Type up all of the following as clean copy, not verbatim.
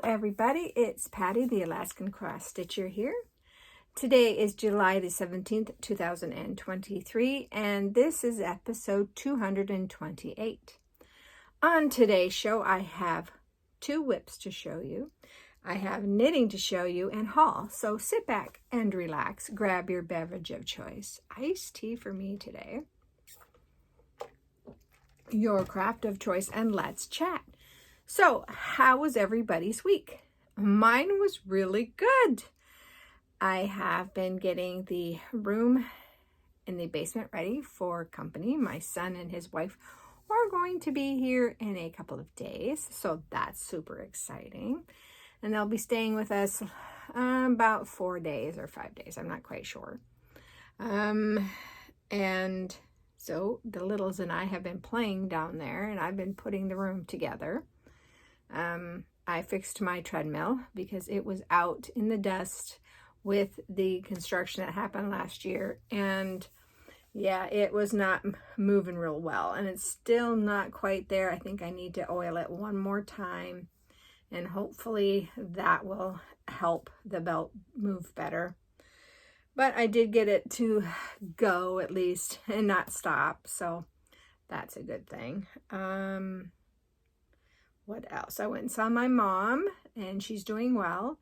everybody, it's Patty, the Alaskan Cross Stitcher here. Today is July the 17th, 2023, and this is episode 228. On today's show, I have 2 whips to show you. I have knitting to show you and haul, so sit back and relax. Grab your beverage of choice. Iced tea for me today. Your craft of choice, and let's chat. So, how was everybody's week? Mine was really good. I have been getting the room in the basement ready for company. My son and his wife are going to be here in a couple of days, so that's super exciting. And they'll be staying with us about 4 days or 5 days. I'm not quite sure. And so the littles and I have been playing down there, and I've been putting the room together. I fixed my treadmill because it was out in the dust with the construction that happened last year, and yeah, it was not moving real well, and it's still not quite there. I think I need to oil it one more time, and hopefully that will help the belt move better. But I did get it to go at least and not stop, so that's a good thing. What else? I went and saw my mom, and she's doing well.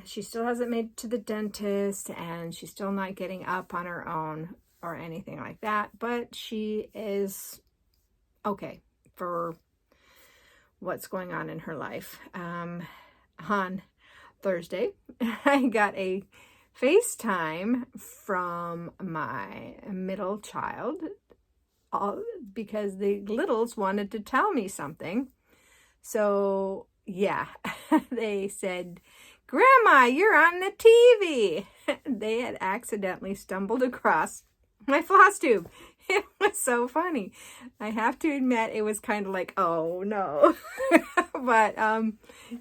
She still hasn't made it to the dentist, and she's still not getting up on her own or anything like that, but she is okay for what's going on in her life. On Thursday, I got a FaceTime from my middle child because the littles wanted to tell me something. So, yeah, they said, "Grandma, you're on the TV." They had accidentally stumbled across my Flosstube. It was so funny. I have to admit, it was kind of like, oh no. But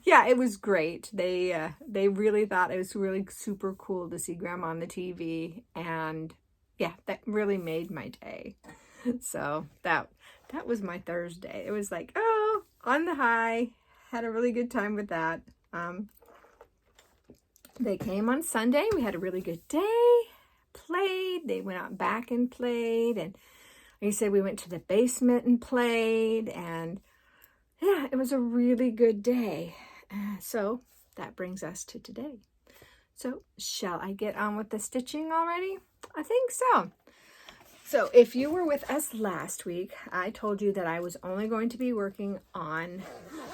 yeah, it was great. They really thought it was really super cool to see Grandma on the TV, and yeah, that really made my day. So that was my Thursday. It was like, oh, on the high. Had a really good time with that. They came on Sunday. We had a really good day. Played. They went out back and played. And like I said, we went to the basement and played. And yeah, it was a really good day. So that brings us to today. So shall I get on with the stitching already? I think so. So if you were with us last week, I told you that I was only going to be working on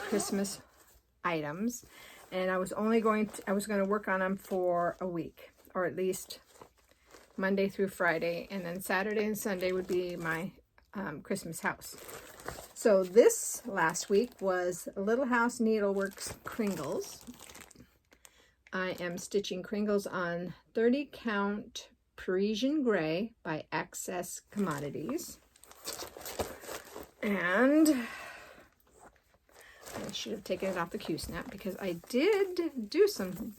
Christmas items, and I was going to work on them for a week, or at least Monday through Friday, and then Saturday and Sunday would be my Christmas house. So this last week was Little House Needleworks Kringles. I am stitching Kringles on 30 count Parisian Gray by Access Commodities. And I should have taken it off the Q-snap because I did do some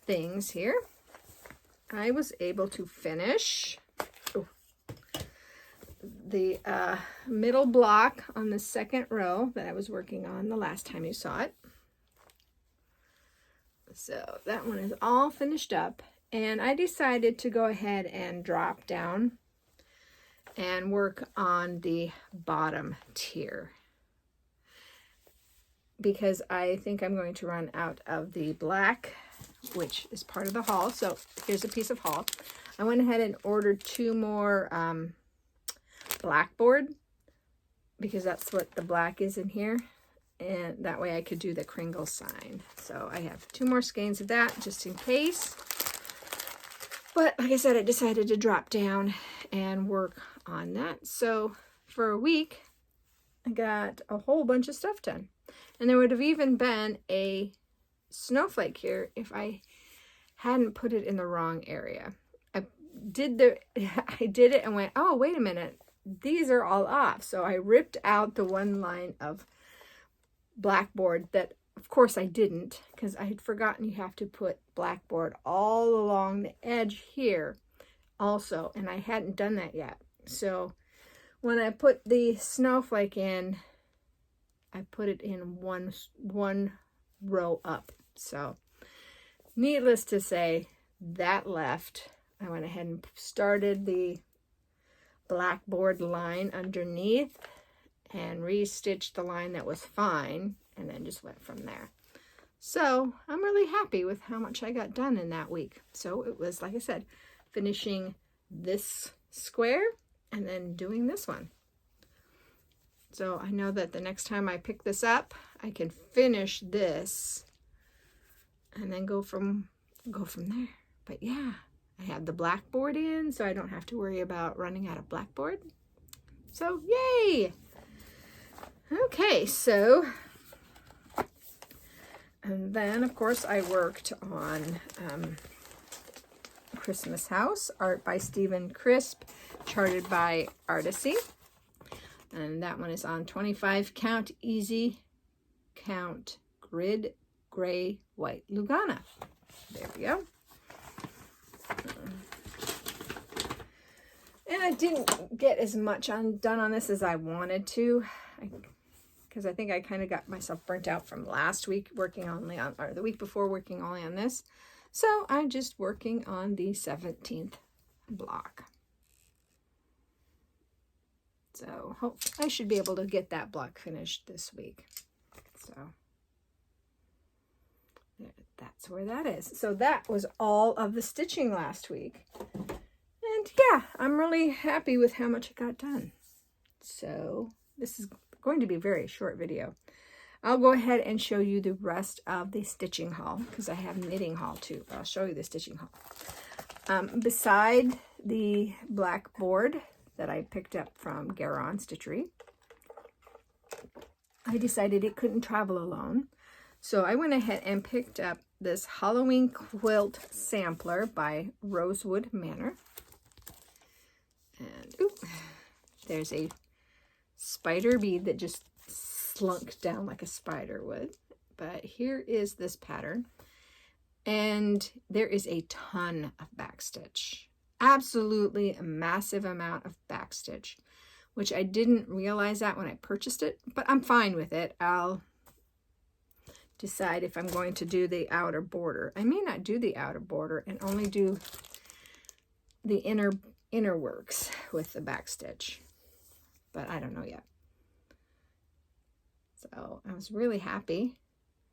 things here. I was able to finish the middle block on the second row that I was working on the last time you saw it. So that one is all finished up. And I decided to go ahead and drop down and work on the bottom tier, because I think I'm going to run out of the black, which is part of the haul. So here's a piece of haul. I went ahead and ordered 2 more blackboard, because that's what the black is in here. And that way I could do the Kringle sign. So I have 2 more skeins of that just in case. But like I said, I decided to drop down and work on that. So for a week, I got a whole bunch of stuff done. And there would have even been a snowflake here if I hadn't put it in the wrong area. I did it and went, oh, wait a minute. These are all off. So I ripped out the one line of blackboard that, of course, I didn't, because I had forgotten you have to put blackboard all along the edge here also, and I hadn't done that yet. So when I put the snowflake in, I put it in one row up. So needless to say, that left. I went ahead and started the blackboard line underneath and restitched the line that was fine, and then just went from there. So I'm really happy with how much I got done in that week. So it was, like I said, finishing this square and then doing this one. So I know that the next time I pick this up, I can finish this and then go from there. But yeah, I have the blackboard in, so I don't have to worry about running out of blackboard. So yay! Okay, so, and then of course I worked on Christmas House, art by Stephen Crisp, charted by Artisy. And that one is on 25 count easy count grid gray white Lugana. There we go. And I didn't get as much done on this as I wanted to, because I think I kind of got myself burnt out from last week working only on, or the week before working only on this. So I'm just working on the 17th block. So hope I should be able to get that block finished this week. So that's where that is. So that was all of the stitching last week. And yeah, I'm really happy with how much I got done. So this is going to be a very short video. I'll go ahead and show you the rest of the stitching haul, because I have knitting haul too. But I'll show you the stitching haul. Beside the blackboard that I picked up from Garon Stitchery, I decided it couldn't travel alone. So I went ahead and picked up this Halloween quilt sampler by Rosewood Manor. And ooh, there's a spider bead that just slunk down like a spider would. But here is this pattern. And there is a ton of backstitch. Absolutely a massive amount of backstitch, which I didn't realize that when I purchased it, but I'm fine with it. I'll decide if I'm going to do the outer border. I may not do the outer border and only do the inner works with the backstitch, but I don't know yet. So I was really happy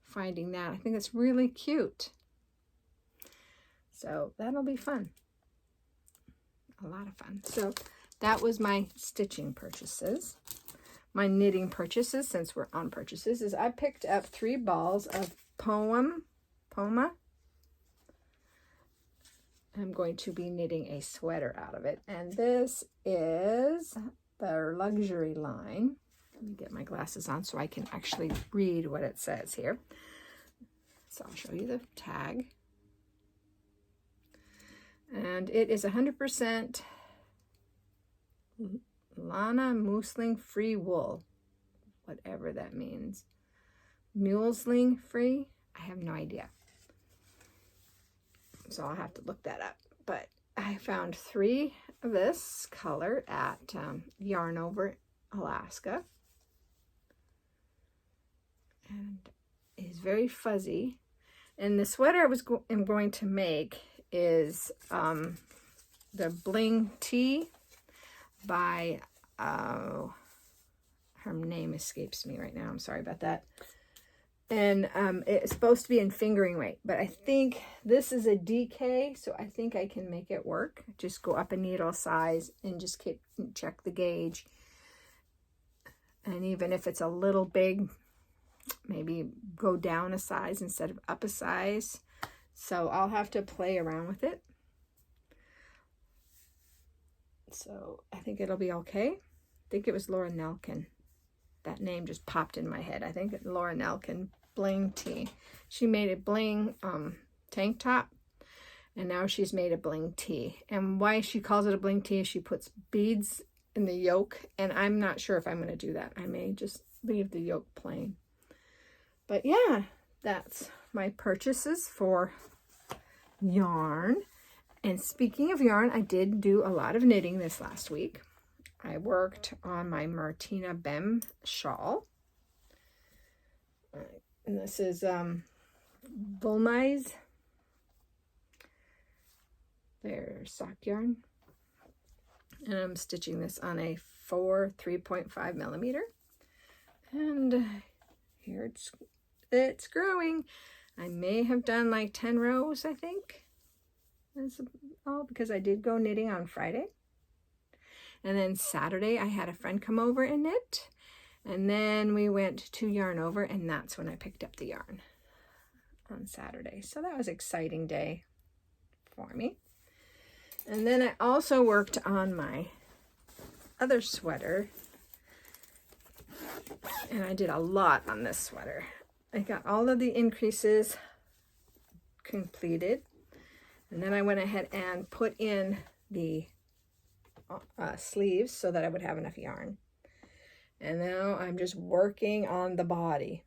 finding that. I think it's really cute. So that'll be fun. A lot of fun. So that was my stitching purchases. My knitting purchases, since we're on purchases, is I picked up 3 balls of Poma. I'm going to be knitting a sweater out of it. And this is the luxury line. Let me get my glasses on so I can actually read what it says here. So I'll show you the tag. And it is 100% Lana Muesling free wool, whatever that means. Muesling free? I have no idea. So I'll have to look that up. But I found 3 of this color at Yarn Over Alaska. And it is very fuzzy. And the sweater I am going to make is the Bling Tea by, her name escapes me right now. I'm sorry about that. And it's supposed to be in fingering weight, but I think this is a DK, so I think I can make it work. Just go up a needle size and just check the gauge. And even if it's a little big, maybe go down a size instead of up a size. So I'll have to play around with it. So I think it'll be okay. I think it was Laura Nelkin. That name just popped in my head. I think Laura Nelkin Bling Tea. She made a bling tank top, and now she's made a bling tee. And why she calls it a bling tee is she puts beads in the yoke, and I'm not sure if I'm going to do that. I may just leave the yoke plain. But yeah, that's my purchases for yarn. And speaking of yarn, I did do a lot of knitting this last week. I worked on my Martina Bem shawl. And this is Bulmai's. Their sock yarn. And I'm stitching this on a 3.5 millimeter. And here it's growing. I may have done like 10 rows, I think. That's all because I did go knitting on Friday. And then Saturday I had a friend come over and knit. And then we went to Yarn Over, and that's when I picked up the yarn on Saturday. So that was an exciting day for me. And then I also worked on my other sweater. And I did a lot on this sweater. I got all of the increases completed. And then I went ahead and put in the sleeves so that I would have enough yarn. And now I'm just working on the body.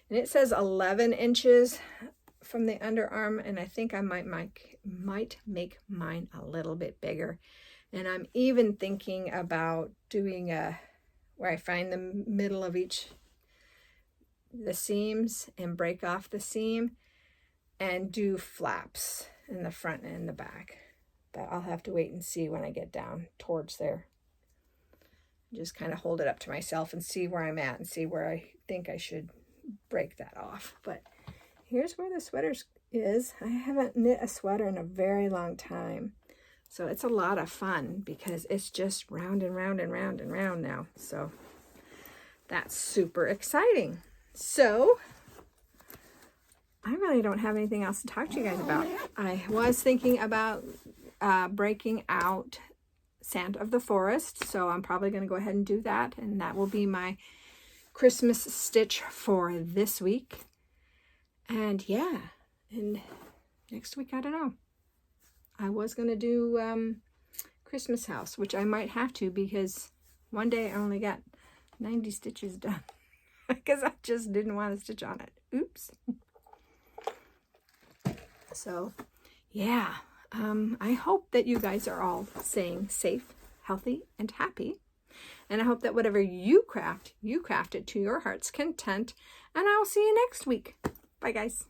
And it says 11 inches from the underarm, and I think I might make mine a little bit bigger. And I'm even thinking about doing where I find the middle of the seams and break off the seam and do flaps in the front and the back. But I'll have to wait and see when I get down towards there. Just kind of hold it up to myself and see where I'm at and see where I think I should break that off. But here's where the sweater is. I haven't knit a sweater in a very long time. So it's a lot of fun because it's just round and round and round and round now. So that's super exciting. So I really don't have anything else to talk to you guys about. I was thinking about breaking out Scent of the Forest, so I'm probably going to go ahead and do that, and that will be my Christmas stitch for this week. And yeah, and next week, I don't know. I was going to do Christmas House, which I might have to because one day I only got 90 stitches done because I just didn't want to stitch on it. Oops. So yeah, I hope that you guys are all staying safe, healthy, and happy. And I hope that whatever you craft it to your heart's content. And I'll see you next week. Bye, guys.